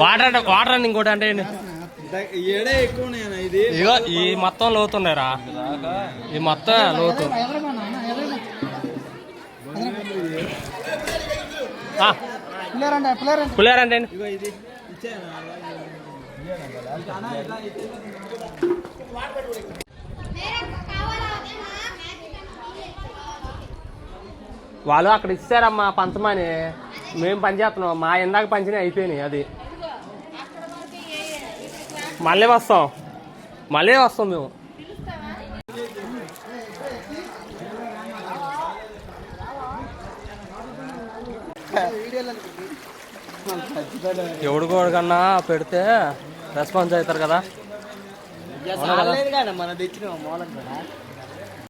Water అని ఇంకోటి అంటే ఇగో ఈ మొత్తం లోతున్నారా, ఈ మొత్తం లోతు. పులేర్ అంటే వాళ్ళు అక్కడ ఇచ్చారమ్మా పంచమని, మేము పని చేస్తున్నాం. మా ఇందాక పంచినవి అయిపోయినాయి. అది మళ్ళీ వస్తాం మేము. ఎవడికన్నా పెడితే రెస్పాన్స్ అవుతారు కదా. మనం తెచ్చిన మూలం కదా.